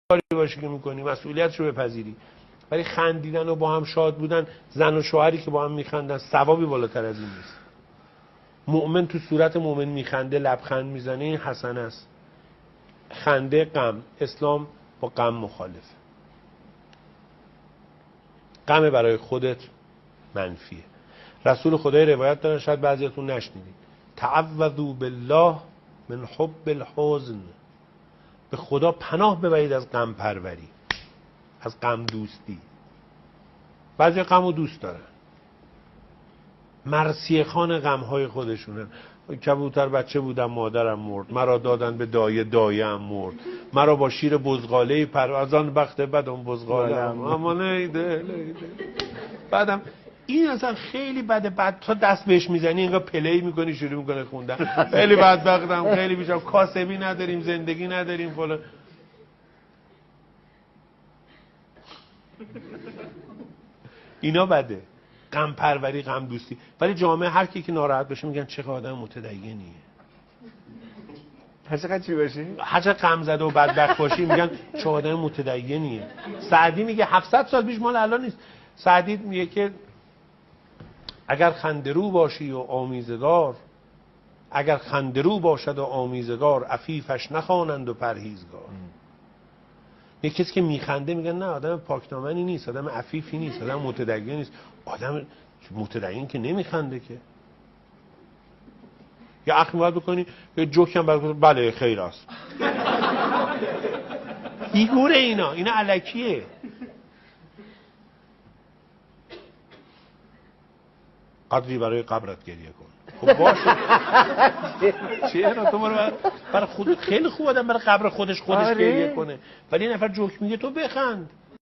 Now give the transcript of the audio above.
کاری باشه که میکنی مسئولیتشو بپذیری. ولی خندیدن و با هم شاد بودن، زن و شوهری که با هم میخندن، ثوابی بالاتر از این نیست. مؤمن تو صورت مؤمن میخنده، لبخند میزنه، این حسنه است. خنده غم، اسلام با غم مخالفه. غم برای خودت منفیه. رسول خدای روایت دارن، شاید بعضیاتون نشنیدید، تعوذوا بالله من حب الحزن. به خدا پناه ببرید از غم پروری، از غم دوستی. بعضی غم رو دوست دارن، مرثیه خوان غمهای خودشونن. کبوتر بچه بودم مادرم مرد، مرا دادن به دایه دایه‌ام مرد، مرا با شیر بزغاله پروازان بخت بدم بزغاله اما نیده. بعدم این اصلا خیلی بده، بعد تا دست بهش میزنی انگار پلی میکنی شروع میکنه خوندن. خیلی بدبختم، خیلی بیشم، کاسبی نداریم، زندگی نداریم فلان. اینا بده، غم پروری، غم دوستی. ولی جامعه هر کی که ناراحت بشه میگن چه آدم متدینیه. هر چقدر چی باشی؟ هر چقدر غم زده و بدبخت باشی میگن چه آدم متدینیه. سعدی میگه 700 سال پیش، مال الان نیست. سعدی میگه که اگر خندرو باشی و آمیزگار، اگر خندرو باشد و آمیزگار، عفیفش نخوانند و پرهیزگار. یک کسی که میخنده میگن نه آدم پاکدامنی نیست، آدم عفیفی نیست، آدم متدین نیست. آدم متدین که نمیخنده که. یا اخ میاد بکنی یه جوک هم برای بله خیر است. بیگوره اینا الکیه. قدری برای قبرت گریه کن. خب باشه. چرا تو برای خودت خیلی خوب آدم برای قبر خودش گریه کنه، ولی یه نفر جوک میگه تو بخند.